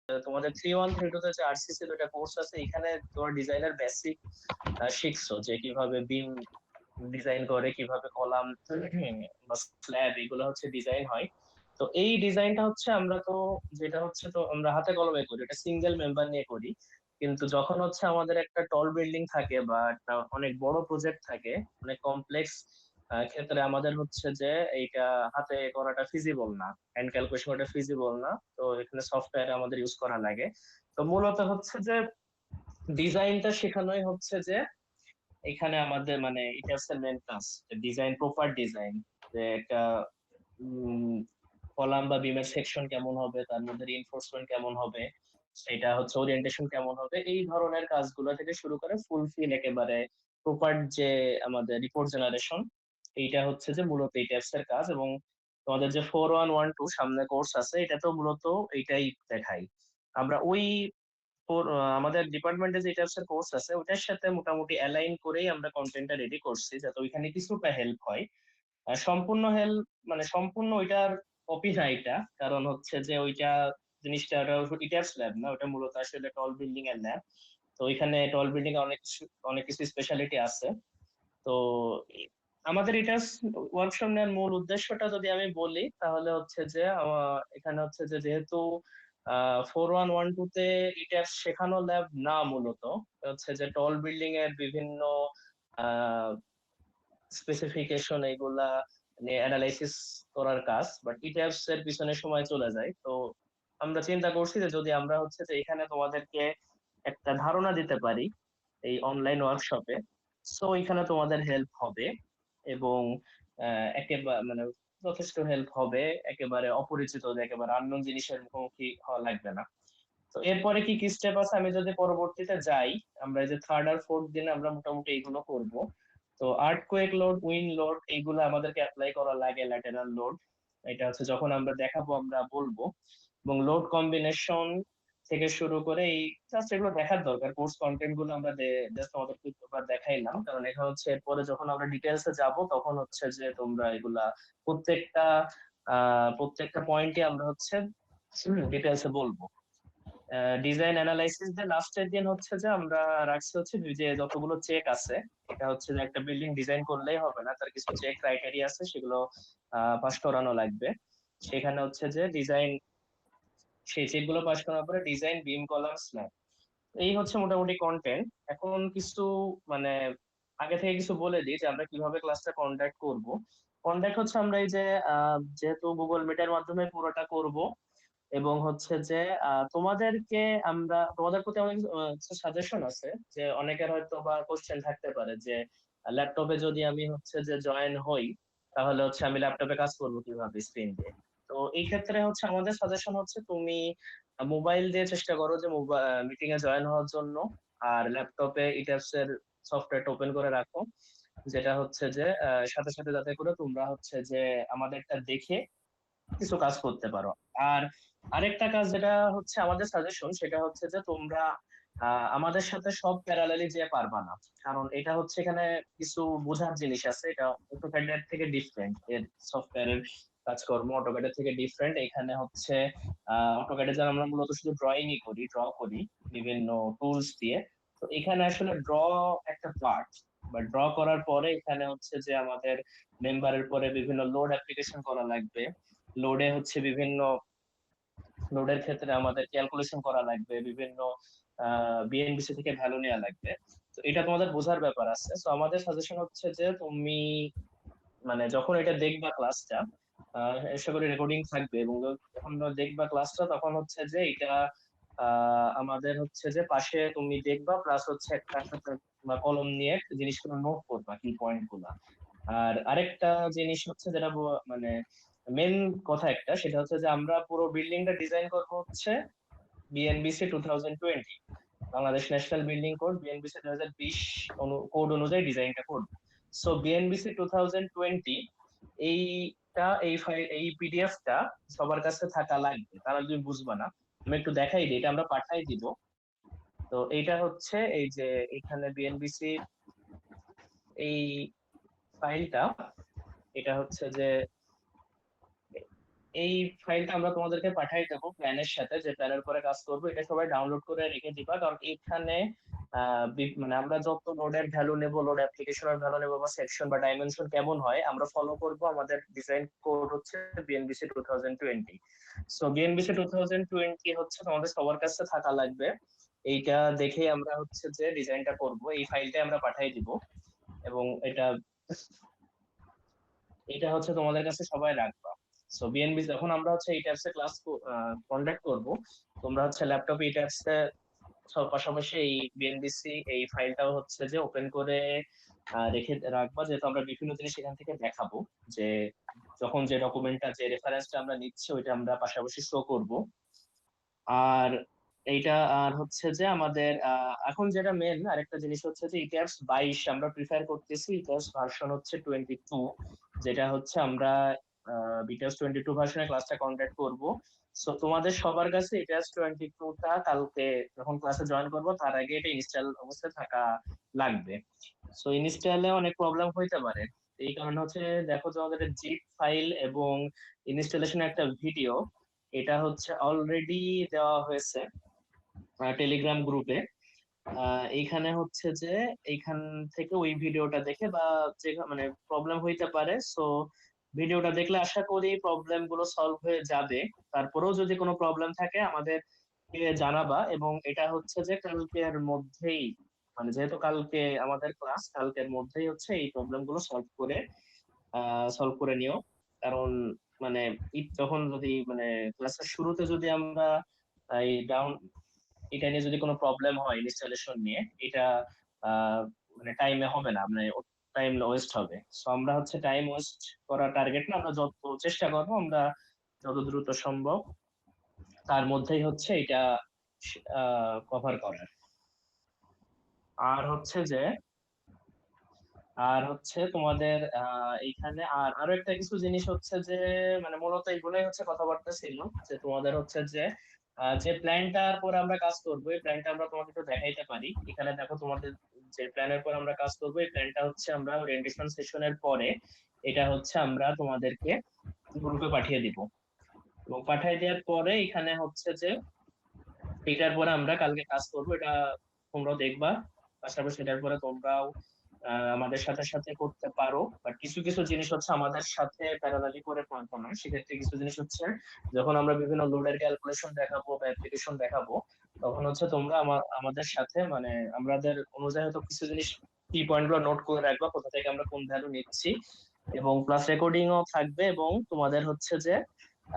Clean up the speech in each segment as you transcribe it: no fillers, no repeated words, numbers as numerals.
তোমাদের 3-1-3-2 তে যে আরসিসি দুটা কোর্স আছে, এখানে তোমার ডিজাইনের বেসিক শিখছো যে কিভাবে বিম ডিজাইন করে, কিভাবে কলাম বা স্ল্যাব এগুলো হচ্ছে ডিজাইন হয়। তো এই ডিজাইনটা হচ্ছে আমরা তো যেটা হচ্ছে তো আমরা হাতে কলমে করি, এটা সিঙ্গেল মেম্বার নিয়ে করি। কিন্তু যখন হচ্ছে আমাদের একটা টল বিল্ডিং থাকে বা একটা অনেক বড় প্রজেক্ট থাকে, অনেক কমপ্লেক্স ক্ষেত্রে আমাদের হচ্ছে যে এইটা হাতে করাটা ফিজিবল না, হ্যান্ড ক্যালকুলেশন করাটা ফিজিবল না। তো এখানে সফটওয়্যার আমাদের ইউজ করা লাগে। তো মূলত হচ্ছে যে ডিজাইনটা শেখানোই হচ্ছে যে এখানে আমাদের মানে এটা হচ্ছে মেন কাজ, ডিজাইন, প্রপার ডিজাইন, যে একটা কলাম বা বিমের সেকশন কেমন হবে, তার মধ্যে রিইনফোর্সমেন্ট কেমন হবে, সেটা হচ্ছে ওরিয়েন্টেশন কেমন হবে, এই ধরনের কাজগুলো থেকে শুরু করে ফুলফিল একেবারে প্রপার যে আমাদের রিপোর্ট জেনারেশন, এইটা হচ্ছে যে মূলত এই টাইপস এর কাজ। এবং তোমাদের যে 4112 সামনে কোর্স আছে, এটা তো মূলত এইটাই দেখাই। আমরা ওই আমাদের ডিপার্টমেন্টে যে টাইপস এর কোর্স আছে ওটার সাথে মোটামুটি অ্যালাইন করেই আমরা কন্টেন্টটা রেডি করছি, যাতে ওইখানে কিছুটা হেল্প হয়। সম্পূর্ণ হেল্প মানে সম্পূর্ণ ওইটার কপি না এটা, কারণ হচ্ছে যে ওইটা জিনিসটা ওটা ইটার স্ল্যাব না, ওটা মূলত আসলে টল বিল্ডিং এর ল্যাব। তো ওইখানে টল বিল্ডিং এ অনেক কিছু স্পেশালিটি আছে। তো আমাদের এটা ওয়ার্কশপ নেওয়ার মূল উদ্দেশ্যটা যদি আমি বলি, তাহলে হচ্ছে যে এখানে হচ্ছে যে যেহেতু 4112 তে এটা শেখানো ল্যাব না, মূলত হচ্ছে যে টল বিল্ডিং এর বিভিন্ন স্পেসিফিকেশন এগুলা নিয়ে অ্যানালাইসিস করার কাজ, বাট ইটাপস এর পিছনে সময় চলে যায়। তো আমরা চিন্তা করছি যে যদি আমরা হচ্ছে যে এখানে তোমাদেরকে একটা ধারণা দিতে পারি এই অনলাইন ওয়ার্কশপে, সো এখানে তোমাদের হেল্প হবে। এবং একেবারে মানে যথেষ্ট হেল্প হবে, একেবারে অপরিচিত একেবারে আননোন জিনিসের মুখোমুখি হওয়া লাগবে না। তো এরপরে কি কি স্টেপ আছে আমি যদি পরবর্তীতে যাই, আমরা এই যে থার্ড আর ফোর্থ দিনে আমরা মোটামুটি এইগুলো করব। তো আর্থকোয়েক লোড, উইন্ড লোড, এইগুলো আমাদেরকে অ্যাপ্লাই করা লাগে, ল্যাটেরাল লোড, এটা হচ্ছে যখন আমরা দেখাবো আমরা বলবো। এবং লোড কম্বিনেশন থেকে শুরু করে এই জাস্ট এগুলো দেখার দরকার, কোর্স কন্টেন্ট গুলো আমরা জাস্ট আমাদেরকে একবার দেখাইলাম, কারণ এখানে হচ্ছে এরপরে যখন আমরা ডিটেলসে যাব তখন হচ্ছে যে তোমরা এগুলা প্রত্যেকটা প্রত্যেকটা পয়েন্টে আমরা হচ্ছে ডিটেলসে বলবো। ডিজাইন অ্যানালাইসিস দিয়ে লাস্টের দিন হচ্ছে যে আমরা রাখছি হচ্ছে যে যতগুলো চেক আছে, এটা হচ্ছে যে একটা বিল্ডিং ডিজাইন করলেই হবে না, তার কিছু চেক ক্রাইটেরিয়া আছে, সেগুলো পাস করানো লাগবে। সেখানে হচ্ছে যে ডিজাইন, সেই চেক গুলো পাস করার পরে ডিজাইন, বিম, কলাম, স্ল্যাব, এই হচ্ছে মোটামুটি কন্টেন্ট। এখন কিছু মানে আগে থেকে কিছু বলে দিই যে আমরা কিভাবে ক্লাসটা কন্ডাক্ট করব। কন্ডাক্ট হচ্ছে আমরা এই যে যেহেতু গুগল মিটের মাধ্যমে পুরোটা করব, এবং হচ্ছে যে তোমাদেরকে আমরা তোমাদের প্রতি আমাদের কিছু সাজেশন আছে। যে অনেকের হয়তো বা কোশ্চেন থাকতে পারে যে ল্যাপটপে যদি আমি হচ্ছে যে জয়েন হই, তাহলে হচ্ছে আমি ল্যাপটপে কাজ করবো কিভাবে স্ক্রিন দিয়ে। তো এই ক্ষেত্রে হচ্ছে আমাদের সাজেশন হচ্ছে তুমি মোবাইল দিয়ে চেষ্টা করো যে মিটিং এ জয়েন হওয়ার জন্য, আর ল্যাপটপে ইটাপস এর সফটওয়্যারটা ওপেন করে রাখো, যেটা হচ্ছে যে সাথে সাথে যাতে করে তোমরা হচ্ছে যে আমাদেরটা দেখে কিছু কাজ করতে পারো। আর আরেকটা কাজ যেটা হচ্ছে আমাদের সাজেশন, সেটা হচ্ছে যে তোমরা আমাদের সাথে সব প্যারালালি যে পারবা না, কারণ এটা হচ্ছে এখানে কিছু বোঝার জিনিস আছে। এটা অটোক্যাড এর থেকে ডিফারেন্ট, এর সফটওয়্যারের কাজকর্ম অটোক্যাড থেকে ডিফারেন্ট। এখানে হচ্ছে অটোক্যাডে যারা আমরা মূলত শুধু ড্রয়িংই করি, ড্র করি বিভিন্ন টুলস দিয়ে। তো এখানে আসলে ড্র একটা পার্ট, বা ড্র করার পরে এখানে হচ্ছে যে আমাদের মেম্বারের পরে বিভিন্ন লোড অ্যাপ্লিকেশন করা লাগবে। লোডে হচ্ছে বিভিন্ন লোডের ক্ষেত্রে আমাদের ক্যালকুলেশন করা লাগবে, বিভিন্ন বিএনবিসি থেকে ভ্যালু নেওয়া লাগবে। তো এটা তোমাদের বোঝার ব্যাপার আছে। তো আমাদের সাজেশন হচ্ছে যে তুমি মানে যখন এটা দেখবা ক্লাসটা, আশা করি রেকর্ডিং থাকবে, এবং যখন দেখবা ক্লাসটা তখন হচ্ছে যে এটা আমাদের হচ্ছে যে পাশে তুমি দেখবা, প্লাস হচ্ছে একটা সাথে বা কলম নিয়ে জিনিসগুলো নোট করবা, কি পয়েন্ট গুলা। আর আরেকটা জিনিস হচ্ছে যেটা মানে মেন কথা একটা, সেটা হচ্ছে যে আমরা পুরো বিল্ডিংটা ডিজাইন করবো হচ্ছে BNBC 2020, Bangladesh national building code BNBC 2020 code অনুযায়ী ডিজাইনটা করবো। সো বিএনবিসি 2020 এইটা এই ফাইল এই পিডিএফটা সবার কাছে থাকা লাগবে, তারা তুমি বুঝবা না। আমি একটু দেখাই দিই, এটা আমরা পাঠাই দিব। তো এইটা হচ্ছে এই যে এখানে বিএনবিসি এই ফাইলটা, এটা হচ্ছে যে এই ফাইলটা আমরা তোমাদেরকে পাঠিয়ে দেবো প্ল্যানের সাথে, যে প্ল্যানের পরে কাজ করবো এটা সবাই ডাউনলোড করে রেখে দিবা। কারণ এখানে মানে আমরা যত লোডের ভ্যালু নেবো, লোড অ্যাপ্লিকেশনের ভ্যালু নেবো, বা সেকশন বা ডাইমেনশন কেমন হয় আমরা ফলো করবো, আমাদের ডিজাইন কোড হচ্ছে বিএনবিসি 2020। সো বিএনবিসি 2020 হচ্ছে তোমাদের সবার কাছে থাকা লাগবে। এইটা দেখে আমরা হচ্ছে যে ডিজাইনটা করব, এই ফাইলটা আমরা পাঠিয়ে দিব। এবং এটা এটা হচ্ছে তোমাদের কাছে সবাই রাখবা। সো বিএনবি যখন আমরা হচ্ছে এই ট্যাবসে ক্লাস কন্ডাক্ট করব, তোমরা হচ্ছে ল্যাপটপে এই ট্যাবসে পাশাপাশি এই বিএনবিসি এই ফাইলটাও হচ্ছে যে ওপেন করে রেখে রাখবা, যেহেতু আমরা বিভিন্ন জিনিস এখান থেকে দেখাবো। যে যখন যে ডকুমেন্টটা, যে রেফারেন্সটা আমরা নিচ্ছি ওইটা আমরা পাশাপাশি শো করব। আর এইটা আর হচ্ছে যে আমাদের এখন যেটা মেন আরেকটা জিনিস হচ্ছে যে ইটিআরস 22 আমরা প্রিফার করতেছি, ইটিআরস ভার্সন হচ্ছে 22, যেটা হচ্ছে আমরা বিটিএস 22 ভার্সনে ক্লাসটা কন্ডাক্ট করব। সো তোমাদের সবার কাছে ইটিআরস 22টা কালকে যখন ক্লাসে জয়েন করব তার আগে এটা ইনস্টল অবস্থায় থাকা লাগবে। সো ইনস্টলে অনেক প্রবলেম হইতে পারে, এই কারণে হচ্ছে দেখো যে আমাদের জিপ ফাইল এবং ইনস্টলেশন একটা ভিডিও, এটা হচ্ছে অলরেডি দেওয়া হয়েছে টেলিগ্রাম গ্রুপে। এইখানে হচ্ছে যে এইখান থেকে ওই ভিডিওটা দেখে বা যে মানে প্রবলেম হইতে পারে, সো ভিডিওটা দেখলে আশা করি প্রবলেম গুলো সলভ হয়ে যাবে। তারপরেও যদি কোনো প্রবলেম থাকে আমাদের জানাবা, এবং এটা হচ্ছে যে কালকের মধ্যেই, মানে যেহেতু কালকে আমাদের ক্লাস, কালকের মধ্যেই হচ্ছে এই প্রবলেম গুলো সলভ করে নিও। কারণ মানে যখন যদি মানে ক্লাসের শুরুতে যদি আমরা এই ডাউন এটা নিয়ে যদি কোনো প্রবলেম হয় ইনস্টলেশন নিয়ে, এটা আহ মানে টাইমে হবে না, মানে টাইম ওয়েস্ট হবে। সো আমরা হচ্ছে টাইম ওয়েস্ট করার টার্গেট না, আমরা যত চেষ্টা করবো আমরা যত দ্রুত সম্ভব তার মধ্যেই হচ্ছে এটা কভার করার। আর হচ্ছে যে তোমাদের এইখানে আরো একটা কিছু জিনিস হচ্ছে যে মানে মূলত এগুলোই হচ্ছে কথাবার্তা ছিল, যে তোমাদের হচ্ছে যে যে প্ল্যানটার পর আমরা কাজ করবো এই প্ল্যানটা আমরা তোমাকে একটু দেখাইতে পারি। এখানে দেখো তোমাদের যে প্ল্যানের পর আমরা কাজ করবো এই প্ল্যানটা হচ্ছে আমরা ওরিয়েন্টেশন সেশনের পরে এটা হচ্ছে আমরা তোমাদেরকে গ্রুপে পাঠিয়ে দিব। এবং পাঠিয়ে দেওয়ার পরে এখানে হচ্ছে যে এটার পরে আমরা কালকে কাজ করবো, এটা তোমরাও দেখবা। পাশাপাশি এটার পরে তোমরাও আমাদের সাথে সাথে করতে পারো, বাট কিছু কিছু জিনিস হচ্ছে আমাদের সাথে প্যারালালি করে পড়বো না। সেক্ষেত্রে কিছু জিনিস হচ্ছে যখন আমরা বিভিন্ন লোডের ক্যালকুলেশন দেখাবো বা অ্যাপ্লিকেশন দেখাবো, তখন হচ্ছে তোমরা আমাদের সাথে মানে আমাদের অনুযায়ী হয়তো কিছু জিনিস কি পয়েন্ট গুলো নোট করে রাখবা, কোথা থেকে আমরা কোন ভ্যালু নিচ্ছি, এবং প্লাস রেকর্ডিংও থাকবে। এবং তোমাদের হচ্ছে যে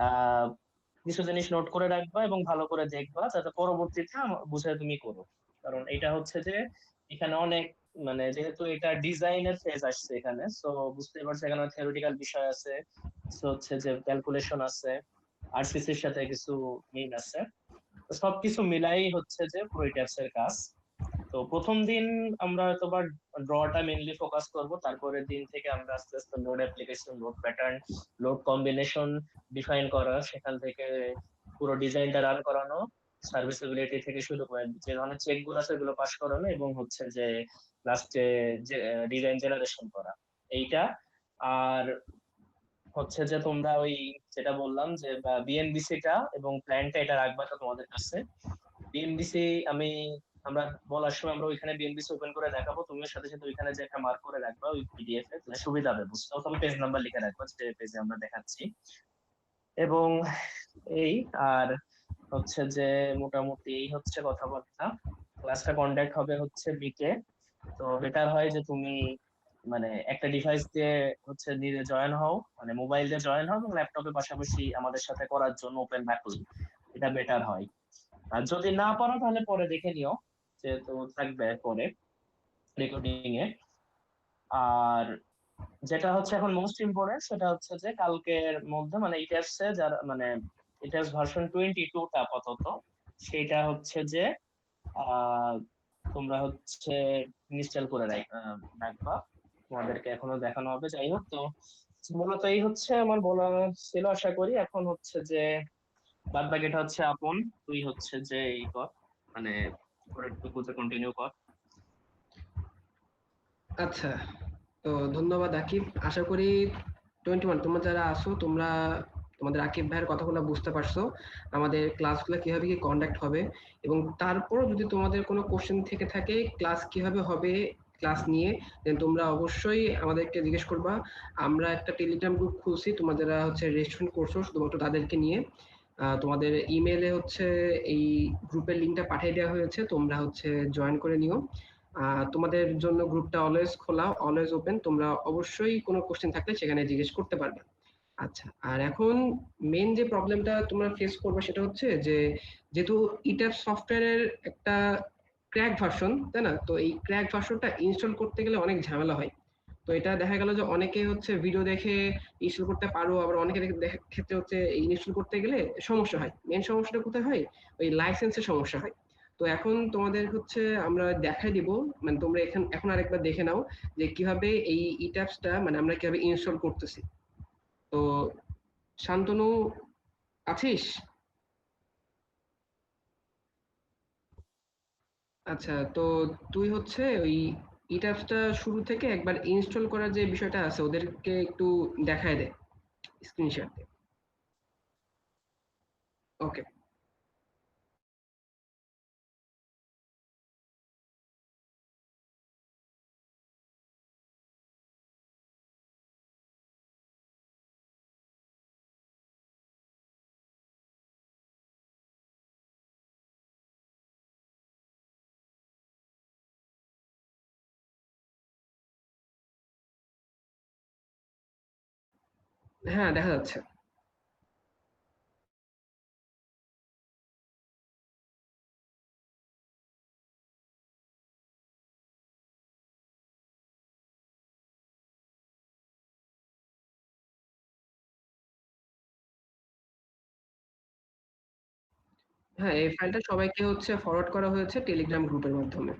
আহ কিছু জিনিস নোট করে রাখবা এবং ভালো করে দেখবা, যাতে পরবর্তীতে বুঝে তুমি করো। কারণ এটা হচ্ছে যে এখানে অনেক মানে যেহেতু এটা ডিজাইনের ফেজ আসছে এখানে, সো বুঝতে পারছো এখানে থিওরিটিক্যাল বিষয় আছে, কিছু হচ্ছে যে ক্যালকুলেশন আছে, আরসিসির সাথে কিছু মিল আছে। তো সবকিছু মিলাই হচ্ছে যে প্রোইটাপস এর কাজ। তো প্রথম দিন আমরা হয়তো বা ড্রটা মেইনলি ফোকাস করব, তারপরের দিন থেকে আমরা আস্তে আস্তে load application, load pattern, load combination define করা, সেখান থেকে পুরো ডিজাইনটা রান করানো, সার্ভিসিবিলিটি থেকে শুরু করে যে ধরনের চেক গুলো আছে এগুলো পাস করানো, এবং হচ্ছে যে লাস্টে যে ডিজাইন জেনারেশন করা এইটা। আর হচ্ছে যে তোমরা ওই যেটা বললাম যে বিএনবিসি টা এবং প্ল্যানটা এটা রাখবা তো তোমাদের কাছে। বিএনবিসি আমরা বলার সময় আমরা ওইখানে বিএনবিসি ওপেন করে দেখাবো, তুমি ওর সাথে সাথে ওইখানে যে একটা মার্ক করে রাখবা ওই পিডিএফ এ, তাহলে সুবিধা হবে বুঝতে। তবে পেজ নাম্বার লিখে রাখবা যে পেজে আমরা দেখাচ্ছি। এবং এই আর হচ্ছে যে মোটামুটি এই হচ্ছে কথাবার্তা। ক্লাসটা কন্ডাক্ট হবে হচ্ছে বিকে। তো বেটার হয় যে তুমি মানে একটা ডিভাইস দিয়ে হচ্ছে নিজে জয়েন হও, মানে মোবাইল দিয়ে জয়েন হও এবং ল্যাপটপের পাশাপাশি আমাদের সাথে করার জন্য ওপেন রাখলে এটা বেটার হয়। আর যদি না পারো তাহলে পরে দেখে নিও, যেহেতু থাকবে পরে রেকর্ডিং এ। আর যেটা হচ্ছে এখন মোস্ট ইম্পর্টেন্ট সেটা হচ্ছে যে কালকের মধ্যে মানে ইটার্সে যারা মানে ইটার্স ভার্সন 22টা আপাতত সেটা হচ্ছে যে আহ তোমরা হচ্ছে ইনস্টল করে রাখবা, তোমাদেরকে এখনো দেখানো হবে। যাই হোক, তো মূলত এই হচ্ছে আমার বলা ছিল। আশা করি এখন হচ্ছে যে বাদ বাকিটা হচ্ছে আপন, তুই হচ্ছে যে এই কর মানে পরের টুকুতে কন্টিনিউ কর। আচ্ছা, তো ধন্যবাদ আকিব। আশা করি 21 তোমরা যারা আছো তোমরা তোমাদের আকিব ভাইয়ের কথাগুলো বুঝতে পারছো, আমাদের ক্লাসগুলো কিভাবে কি কন্ডাক্ট হবে, এবং তারপর যদি তোমাদের কোনো কোশ্চেন থেকে থাকে ক্লাস কিভাবে হবে ক্লাস নিয়ে, দেন তোমরা অবশ্যই আমাদেরকে জিজ্ঞেস করবা। আমরা একটা টেলিগ্রাম গ্রুপ খুলছি, তোমরা যারা হচ্ছে রেজিস্ট্রেশন করছো শুধুমাত্র তাদেরকে নিয়ে। তোমাদের ইমেলে হচ্ছে এই গ্রুপের লিঙ্কটা পাঠিয়ে দেওয়া হয়েছে, তোমরা হচ্ছে জয়েন করে নিও। তোমাদের জন্য গ্রুপটা অলওয়েজ খোলা, অলওয়েজ ওপেন, তোমরা অবশ্যই কোনো কোশ্চেন থাকলে সেখানে জিজ্ঞেস করতে পারবে। আচ্ছা, আর এখন মেন যে প্রবলেমটা তোমরা ফেস করবে সেটা হচ্ছে যে যেহেতু ইটার সফটওয়্যারের একটা ক্র্যাক ভার্সন, তাই না? তো এই ক্র্যাক ভার্সনটা ইনস্টল করতে গেলে অনেক ঝামেলা হয়। তো এটা দেখা গেল যে অনেকে হচ্ছে ভিডিও দেখে ইনস্টল করতে পারো, আবার অনেকের ক্ষেত্রে হচ্ছে ইনস্টল করতে গেলে সমস্যা হয়। মেন সমস্যাটা কোথায় হয়? ওই লাইসেন্সের সমস্যা হয়। তো এখন তোমাদের হচ্ছে আমরা দেখাই দিব, মানে তোমরা এখন আরেকবার দেখে নাও যে কিভাবে এই ইট্যাপসটা মানে আমরা কিভাবে ইনস্টল করতেছি। তো শান্তনু, আছিস? আচ্ছা, তো তুই হচ্ছে ওই ইট্যাপসটা শুরু থেকে একবার ইনস্টল করার যে বিষয়টা আছে ওদেরকে একটু দেখায় দে, স্ক্রিনশট দে। ওকে। হ্যাঁ, দেখা যাচ্ছে। হ্যাঁ, এই ফাইলটা সবাইকে হচ্ছে ফরওয়ার্ড করা হয়েছে টেলিগ্রাম গ্রুপের মাধ্যমে।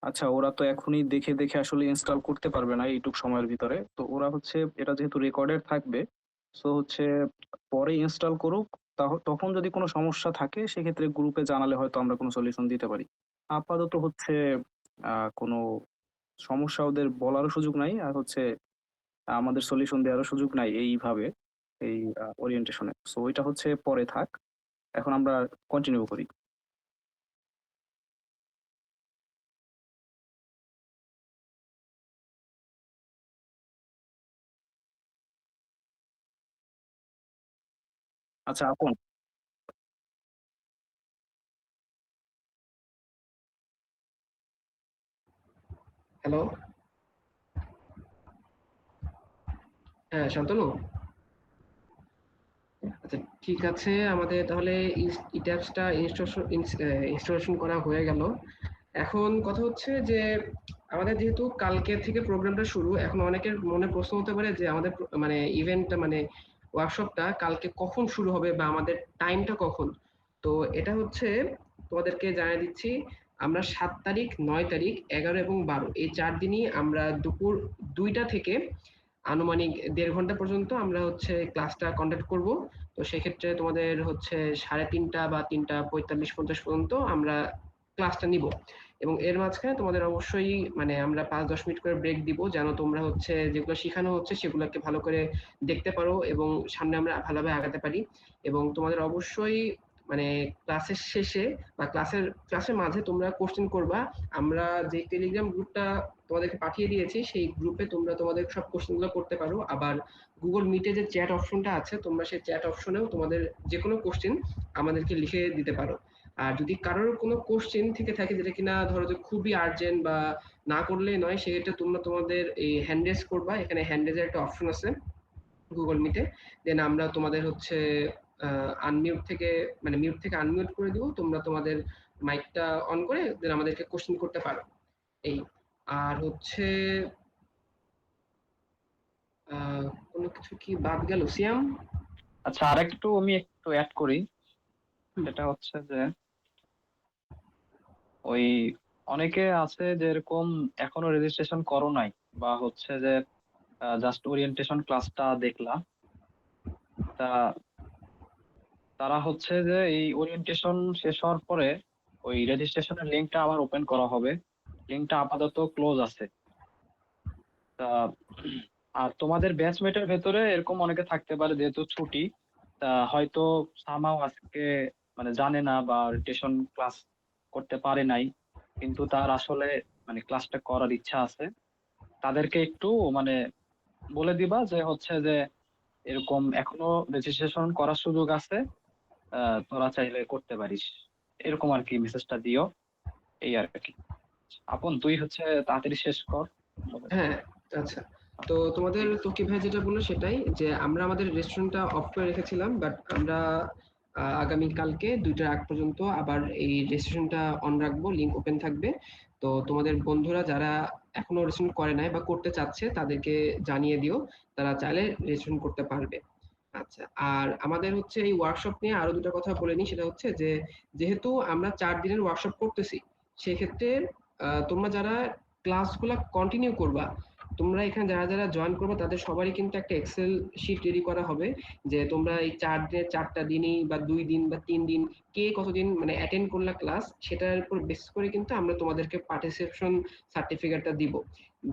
আচ্ছা, ওরা তো এখনই দেখে দেখে আসলে ইনস্টল করতে পারবে না এইটুক সময়ের ভিতরে। তো ওরা হচ্ছে এটা যেহেতু রেকর্ডেড থাকবে, সো হচ্ছে পরে ইনস্টল করুক। তখন যদি কোনো সমস্যা থাকে সেক্ষেত্রে গ্রুপে জানালে হয়তো আমরা কোনো সলিউশন দিতে পারি। আপাতত হচ্ছে কোনো সমস্যা ওদের বলারও সুযোগ নাই, আর হচ্ছে আমাদের সলিউশন দেওয়ারও সুযোগ নাই এইভাবে, এই ওরিয়েন্টেশনে। সো ওইটা হচ্ছে পরে থাক, এখন আমরা কন্টিনিউ করি। আচ্ছা আপন, হ্যালো। হ্যাঁ শান্তনু। আচ্ছা, ঠিক আছে, আমাদের তাহলে ইট্যাপসটা ইনস্টলেশন করা হয়ে গেল। এখন কথা হচ্ছে যে আমাদের যেহেতু কালকে থেকে প্রোগ্রামটা শুরু, এখন অনেকের মনে প্রশ্ন হতে পারে যে আমাদের মানে ইভেন্টটা মানে ওয়ার্কশপটা কালকে কখন শুরু হবে বা আমাদের টাইমটা কখন। তো এটা হচ্ছে তোমাদেরকে জানিয়ে দিচ্ছি, আমরা 7 তারিখ, 9 তারিখ, 11 এবং 12 এই 4 দিনই আমরা দুপুর 2টা থেকে আনুমানিক 1.5 ঘন্টা পর্যন্ত আমরা হচ্ছে ক্লাসটা কন্ডাক্ট করব। তো সেক্ষেত্রে তোমাদের হচ্ছে 3:30 বা 3:45-50 পর্যন্ত আমরা ক্লাসটা নিব, এবং এর মাঝখানে তোমাদের অবশ্যই মানে আমরা 5-10 মিনিট করে ব্রেক দিব, যেন তোমরা হচ্ছে যেগুলো শেখানো হচ্ছে সেগুলোকে ভালো করে দেখতে পারো এবং সামনে আমরা ভালোভাবে আগাতে পারি। এবং তোমাদের অবশ্যই মানে ক্লাসের শেষে বা ক্লাসের মাঝে তোমরা কোশ্চেন করবা। আমরা যে টেলিগ্রাম গ্রুপটা তোমাদেরকে পাঠিয়ে দিয়েছি সেই গ্রুপে তোমরা তোমাদের সব কোশ্চেনগুলো করতে পারো। আবার গুগল মিটে যে চ্যাট অপশনটা আছে, তোমরা সেই চ্যাট অপশনেও তোমাদের যে কোনো কোশ্চেন আমাদেরকে লিখে দিতে পারো। আর যদি কারোর কোনো কোশ্চেন থেকে থাকে যেটা কিনা ধরো যে খুবই আর্জেন্ট বা না করলেই নয়, সেক্ষেত্রে তোমরা তোমাদের এই হ্যান্ড রেজ করবা। এখানে হ্যান্ড রেজের একটা অপশন আছে গুগল মিটে। দেন আমরা তোমাদের হচ্ছে আনমিউট থেকে মানে মিউট থেকে আনমিউট করে দিব, তোমরা তোমাদের মাইকটা অন করে দেন আমাদেরকে কোশ্চেন করতে পারো। এই আর হচ্ছে কোনো কিছু কি বাদ গেল সিয়াম? আচ্ছা, আরেকটু আমি একটু অ্যাড করি। সেটা হচ্ছে যে ওই অনেকে আছে যে এরকম এখনো রেজিস্ট্রেশন করো নাই, বা হচ্ছে যে জাস্ট ওরিয়েন্টেশন ক্লাসটা দেখলাম। তা তারা হচ্ছে যে এই ওরিয়েন্টেশন শেষ হওয়ার পরে ওই রেজিস্ট্রেশনের লিঙ্কটা আবার ওপেন করা হবে। লিঙ্কটা আপাতত ক্লোজ আছে। তা আর তোমাদের ব্যাচমেটের ভেতরে এরকম অনেকে থাকতে পারে যেহেতু ছুটি, তা হয়তো সামাও আজকে মানে জানে না বা রিটেশন ক্লাস করতে পারে নাই, কিন্তু তার আসলে মানে ক্লাসটা করার ইচ্ছা আছে। তাদেরকে একটু মানে বলে দিবা যে হচ্ছে যে এরকম এখনো রেজিস্ট্রেশন করার সুযোগ আছে, তোরা চাইলে করতে পারিস, এরকম আর কি মেসেজটা দিও। এই আর কি। আপন তুই হচ্ছে তাড়াতাড়ি শেষ কর। হ্যাঁ, আচ্ছা। তো তোমাদের তৌকিব ভাই যেটা বললো সেটাই, যে আমরা আমাদের রেস্টুরেন্টটা অফ করে রেখেছিলাম, বাট আমরা আগামী কালকে 2টার আগ পর্যন্ত আবার এই রেজিস্ট্রেশনটা অন রাখবো, লিংক ওপেন থাকবে। তো তোমাদের বন্ধুরা যারা এখনো রেজিস্ট্রেশন করে নাই বা করতে চাচ্ছে তাদেরকে জানিয়ে দিও, তারা চাইলে রেজিস্ট্রেশন করতে পারবে। আচ্ছা, আর আমাদের হচ্ছে এই ওয়ার্কশপ নিয়ে আরো 2টা কথা বলে নিই। সেটা হচ্ছে যে যেহেতু আমরা 4 দিনের ওয়ার্কশপ করতেছি, সেক্ষেত্রে তোমরা যারা ক্লাসগুলা কন্টিনিউ করবা, তোমরা এখানে যারা যারা জয়েন করবে তাদের সবারই কিন্তু একটা এক্সেল শিট রেডি করা হবে, যে তোমরা এই 4 দিনে 4টা দিনই বা 2 দিন বা 3 দিন কে কতদিন মানে অ্যাটেন্ড করলা ক্লাস, সেটার উপর বেস করে কিন্তু আমরা তোমাদেরকে পার্টিসিপেশন সার্টিফিকেটটা দিব।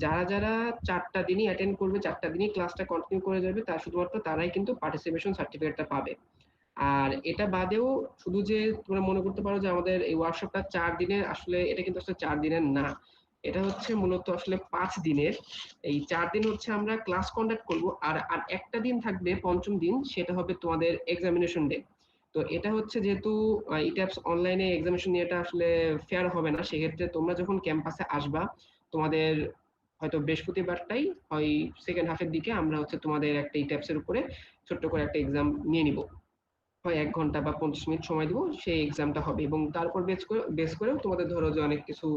যারা যারা 4টা দিনই অ্যাটেন্ড করবে, 4টা দিনই ক্লাসটা কন্টিনিউ করে যাবে, তার শুধুমাত্র তারাই কিন্তু পার্টিসিপেশন সার্টিফিকেটটা পাবে। আর এটা বাদেও শুধু যে তোমরা মনে করতে পারো যে আমাদের এই ওয়ার্কশপটা 4 দিনের, আসলে এটা কিন্তু আসলে 4 দিনের না, এটা হচ্ছে মূলত আসলে 5 দিনের। এই 4 দিন হচ্ছে আমরা ক্লাস কন্ডাক্ট করব, আর আর একটা দিন থাকবে পঞ্চম দিন, সেটা হবে তোমাদের এক্সামিনেশন ডে। তো এটা হচ্ছে যেহেতু ইট্যাপস অনলাইনে এক্সামিনেশন নিয়েটা আসলে ফেয়ার হবে না, সেক্ষেত্রে তোমরা যখন ক্যাম্পাসে আসবা, তোমাদের হয়তো বৃহস্পতিবারটাই হয় সেকেন্ড হাফের দিকে আমরা হচ্ছে তোমাদের একটা ইট্যাপসের উপরে ছোট্ট করে একটা এক্সাম নিয়ে নিব, হয় 1 ঘন্টা বা 50 মিনিট সময় দিব, সেই এক্সামটা হবে। এবং তারপর বেস করেও তোমাদের ধরো যে অনেক কিছু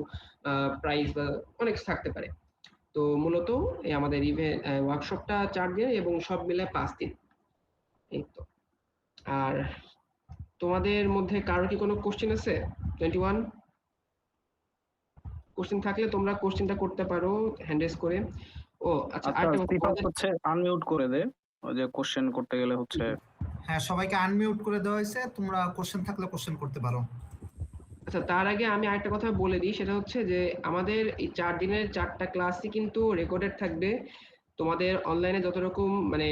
প্রাইজ বা অনেক কিছু থাকতে পারে। তো মূলত এই আমাদের ইভেন্ট ওয়ার্কশপটা 4 দিন এবং সব মিলে 5 দিন। এই তো। আর তোমাদের মধ্যে কারো কি কোনো কোশ্চেন আছে? 21 কোশ্চেন থাকলে তোমরা কোশ্চেনটা করতে পারো হ্যান্ড রেজ করে। ও আচ্ছা, আচ্ছা, আরেকটা কথা সিফাত তোমাদের, হচ্ছে আনমিউট করে দে, ওই যে কোশ্চেন করতে গেলে হচ্ছে। হ্যাঁ, সবাইকে আনমিউট করে দেওয়া হয়েছে, তোমরা কোশ্চেন থাকলে কোশ্চেন করতে পারো। আচ্ছা তার আগে আমি আরেকটা কথা বলে দিই, সেটা হচ্ছে যে আমাদের এই 4 দিনের 4টা ক্লাসই কিন্তু রেকর্ডেড থাকবে। তোমাদের অনলাইনে যত রকম মানে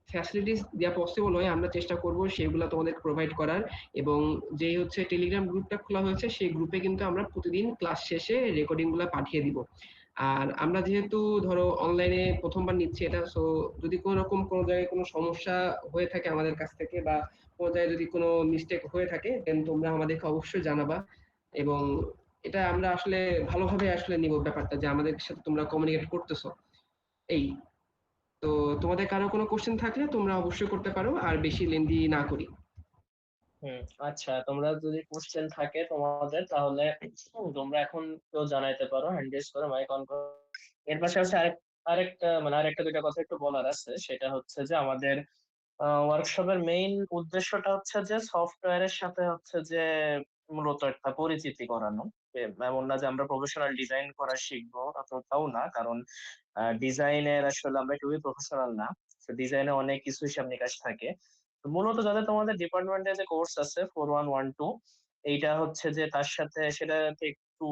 ফ্যাসিলিটিস দেওয়া পসিবল হয় আমরা চেষ্টা করব সেগুলো তোমাদের প্রোভাইড করার। এবং যেই হচ্ছে টেলিগ্রাম গ্রুপটা খোলা হয়েছে, সেই গ্রুপে কিন্তু আমরা প্রতিদিন ক্লাস শেষে রেকর্ডিং গুলো পাঠিয়ে দিব। আর আমরা যেহেতু ধরো অনলাইনে প্রথমবার নিচ্ছি এটা, সো যদি কোনো রকম কোনো জায়গায় কোনো সমস্যা হয়ে থাকে আমাদের কাছ থেকে, বা কোনো জায়গায় যদি কোনো মিস্টেক হয়ে থাকে, দেন তোমরা আমাদেরকে অবশ্যই জানাবা। এবং এটা আমরা আসলে ভালোভাবে আসলে নিব ব্যাপারটা, যে আমাদের সাথে তোমরা কমিউনিকেট করতেছো। এই তো, তোমাদের কারো কোনো কোশ্চেন থাকলে তোমরা অবশ্যই করতে পারো, আর বেশি লেন্দি না করি। আচ্ছা, তোমরা যদি কোশ্চেন থাকে তোমাদের, তাহলে তোমরা এখন তো জানাইতে পারো, হ্যান্ড রেজ করে, মাইক অন করো। এর পাশাপাশি আরেকটা দুইটা কথা একটু বলার আছে। সেটা হচ্ছে যে আমাদের ওয়ার্কশপের মেইন উদ্দেশ্যটা হচ্ছে যে সফটওয়্যারের সাথে হচ্ছে যে মূলত একটা পরিচিতি করানো। এমন না যে আমরা প্রফেশনাল ডিজাইন করা শিখবো, অতটাও না, কারণ ডিজাইনের আসলে আমরা খুবই প্রফেশনাল না। ডিজাইনে অনেক কিছু হিসাব নিকাশ থাকে। তো মূলত যাদের তোমাদের ডিপার্টমেন্টে যে কোর্স আছে 4112, এইটা হচ্ছে যে তার সাথে সেটাতে একটু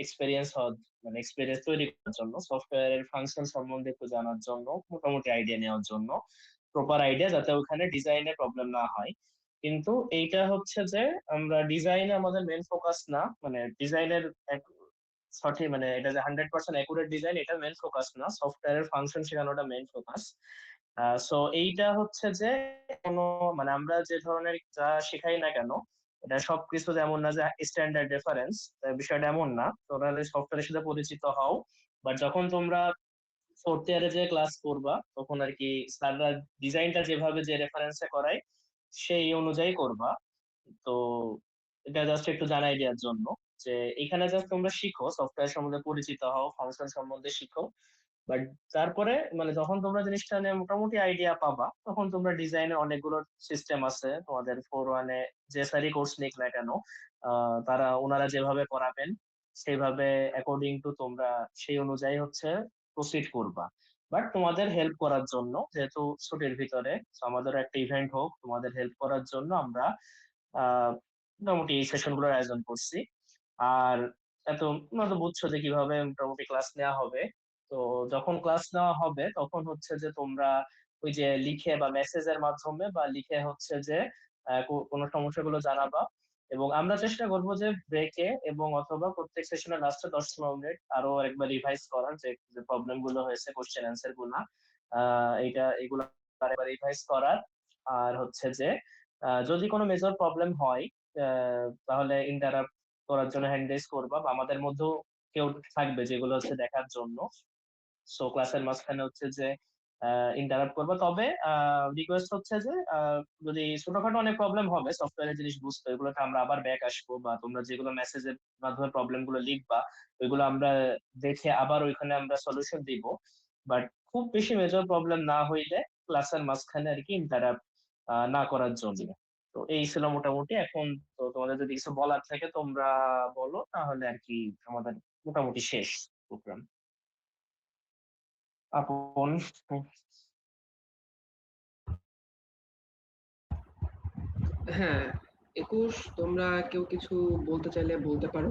এক্সপেরিয়েন্স হওয়ার, মানে এক্সপেরিয়েন্স তৈরি করার জন্য, সফটওয়্যারের ফাংশন সম্বন্ধে একটু জানার জন্য, মোটামুটি আইডিয়া নেওয়ার জন্য, প্রপার আইডিয়া, যাতে ওখানে ডিজাইনে প্রবলেম না হয়। কিন্তু এইটা হচ্ছে যে আমরা ডিজাইনে আমাদের মেন ফোকাস না, মানে ডিজাইনের সঠিক মানে এটা যে 100% অ্যাকুরেট ডিজাইন, এটা মেন ফোকাস না, সফটওয়্যারের ফাংশন শেখানোটা মেন ফোকাস। সো এইটা হচ্ছে যে কোনো মানে আমরা যে ধরনের যা শেখাই না কেন, এটা সবকিছু যেমন না যে স্ট্যান্ডার্ড রেফারেন্স, বিষয়টা এমন না। তোমরা সফটওয়্যারের সাথে পরিচিত হও, বাট যখন তোমরা ফোর্থ ইয়ারে যে ক্লাস করবা, তখন আর কি স্যাররা ডিজাইনটা যেভাবে যে রেফারেন্সে করায় সেই অনুযায়ী করবা। তো এটা জাস্ট একটু জানাই দেওয়ার জন্য যে এখানে জাস্ট তোমরা শিখো, সফটওয়্যার সম্বন্ধে পরিচিত হও, ফাংশন সম্বন্ধে শিখো। বাট তারপরে মানে যখন তোমরা জিনিসটা নিয়ে মোটামুটি আইডিয়া পাবা, তখন তোমরা ডিজাইনের অনেকগুলো সিস্টেম আছে তোমাদের 41-এ, যে স্যারই কোর্স নিক না কেন, তারা ওনারা যেভাবে করাবেন সেইভাবে অ্যাকর্ডিং টু তোমরা সেই অনুযায়ী হচ্ছে প্রসিড করবা। বাট তোমাদের হেল্প করার জন্য, যেহেতু ছুটির ভিতরে, so আমাদের একটা ইভেন্ট হোক, তোমাদের হেল্প করার জন্য আমরা মোটামুটি এই সেশন গুলোর আয়োজন করছি। আর তোমরা তো বুঝছো যে কিভাবে মোটামুটি ক্লাস নেওয়া হবে। তো যখন ক্লাস নেওয়া হবে তখন হচ্ছে যে তোমরা ওই যে লিখে বা মেসেজের মাধ্যমে বা লিখে হচ্ছে যে কোনো সমস্যাগুলো জানাবা। এবং আমরা চেষ্টা করব যে ব্রেকে এবং অথবা প্রত্যেক সেশনের লাস্টে 10-15 মিনিট আরো একবার রিভাইজ করার, যে প্রবলেম গুলো হয়েছে, কোশ্চেন অ্যান্সার গুলা, এগুলো আরেকবার রিভাইজ করার। আর হচ্ছে যে যদি কোনো মেজর প্রবলেম হয় তাহলে ইন্টারাপ্ট করার জন্য হ্যান্ড রেজ করবা, বা আমাদের মধ্যেও কেউ থাকবে যেগুলো হচ্ছে দেখার জন্য। সো ক্লাসের মাঝখানে হচ্ছে যে ইন্টারাপ্ট করবা। তবে রিকোয়েস্ট হচ্ছে যে যদি ছোটখাটো অনেক প্রবলেম হবে, সফটওয়্যারের জিনিস বুঝতে, এগুলোতে আমরা আবার ব্যাক আসবো, বা তোমরা যেগুলো মেসেজের মাধ্যমে প্রবলেম গুলো লিখবা ওইগুলো আমরা দেখে আবার ওইখানে আমরা সলিউশন দিব। বাট খুব বেশি মেজর প্রবলেম না হইলে ক্লাসের মাঝখানে আর কি ইন্টারাপ্ট না করার জন্য। তো এই ছিল মোটামুটি। এখন তো তোমাদের যদি কিছু বলার থাকে তোমরা বলো, তাহলে আর কি আমাদের মোটামুটি শেষ প্রোগ্রাম। আপন। হ্যাঁ, 21 তোমরা কেউ কিছু বলতে চাইলে বলতে পারো।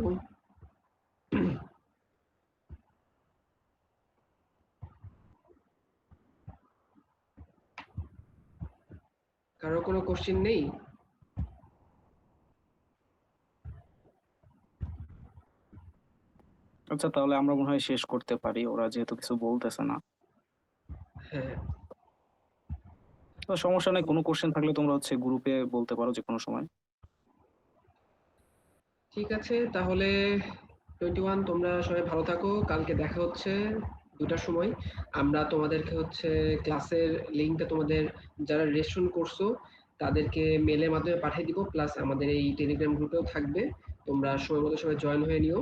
কারো কোনো কোশ্চেন নেই? আচ্ছা, তাহলে আমরা মনে হয় শেষ করতে পারি, ওরা যেহেতু কিছু বলতেছে না। হ্যাঁ, তো সমস্যা নেই, কোনো কোশ্চেন থাকলে তোমরা হচ্ছে গ্রুপে বলতে পারো যে কোনো সময়। ঠিক আছে, তাহলে 21 তোমরা সবাই ভালো থাকো। কালকে দেখা হচ্ছে 2টার সময়। আমরা তোমাদেরকে হচ্ছে ক্লাসের লিঙ্কটা তোমাদের যারা রেজিস্ট্রেশন করছো তাদেরকে মেলের মাধ্যমে পাঠিয়ে দিব, প্লাস আমাদের এই টেলিগ্রাম গ্রুপেও থাকবে। তোমরা সময় মতো সবাই জয়েন হয়ে নিও।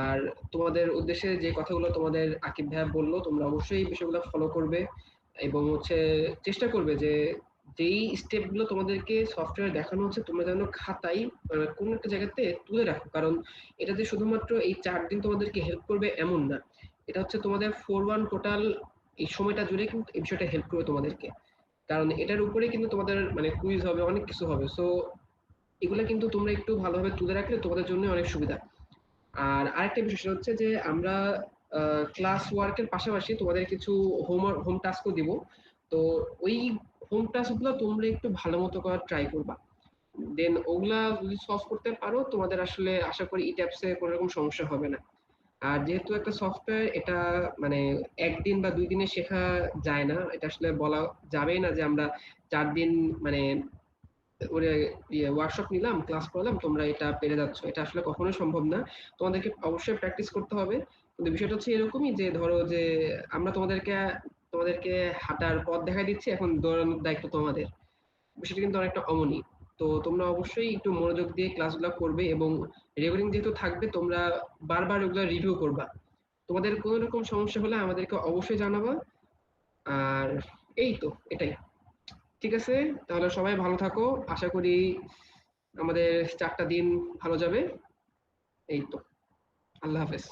আর তোমাদের উদ্দেশ্যে যে কথাগুলো তোমাদের আকিব ভাইয়া বললো, তোমরা অবশ্যই এই বিষয়গুলো ফলো করবে এবং হচ্ছে চেষ্টা করবে যে যেই স্টেপগুলো তোমাদেরকে সফটওয়্যার দেখানো হচ্ছে তোমরা যেন খাতায় কোনো একটা জায়গাতে তুলে রাখো। কারণ এটা যে শুধুমাত্র এই 4 দিন তোমাদেরকে হেল্প করবে এমন না, এটা হচ্ছে তোমাদের 4-1 টোটাল এই সময়টা জুড়ে কিন্তু এই বিষয়টা হেল্প করবে তোমাদেরকে। কারণ এটার উপরে কিন্তু তোমাদের মানে কুইজ হবে, অনেক কিছু হবে। সো এগুলো কিন্তু তোমরা একটু ভালোভাবে তুলে রাখলে তোমাদের জন্য অনেক সুবিধা। আর আরেকটা বিষয় হচ্ছে যে আমরা ক্লাস ওয়ার্কের পাশাপাশি তোমাদের কিছু হোম টাস্কও দিব। তো ওই হোম টাস্কগুলো তোমরা একটু ভালো মতো করার ট্রাই করবা। দেন ওগুলা যদি সলভ করতে পারো তোমাদের আসলে আশা করি ই ট্যাপসে কোনো রকম সমস্যা হবে না। আর যেহেতু একটা সফটওয়্যার, এটা মানে 1 দিন বা 2 দিনে শেখা যায় না। এটা আসলে বলা যাবেই না যে আমরা 4 দিন মানে ওরে ওয়ার্কশপ নিলাম, ক্লাস করলাম, তোমরা এটা পেরে যাচ্ছ। এটা আসলে কখনোই সম্ভব না। তোমাদেরকে অবশ্যই প্র্যাকটিস করতে হবে। কিন্তু বিষয়টা হচ্ছে এরকমই যে ধরো যে আমরা তোমাদেরকে হাঁটার পথ দেখাই দিচ্ছি, এখন দৌড়ানোর দায়িত্ব তোমাদের। বিষয়টা কিন্তু অনেকটা অমনি। তো তোমরা অবশ্যই একটু মনোযোগ দিয়ে ক্লাসগুলো করবে এবং রেকর্ডিং যেহেতু থাকবে তোমরা বারবার ওগুলো রিভিউ করবা। তোমাদের কোনো রকম সমস্যা হলে আমাদেরকে অবশ্যই জানাবা। আর এই তো এটাই। ঠিক আছে, তাহলে সবাই ভালো থাকো। আশা করি আমাদের 4টা দিন ভালো যাবে। এই তো, আল্লাহ হাফেজ।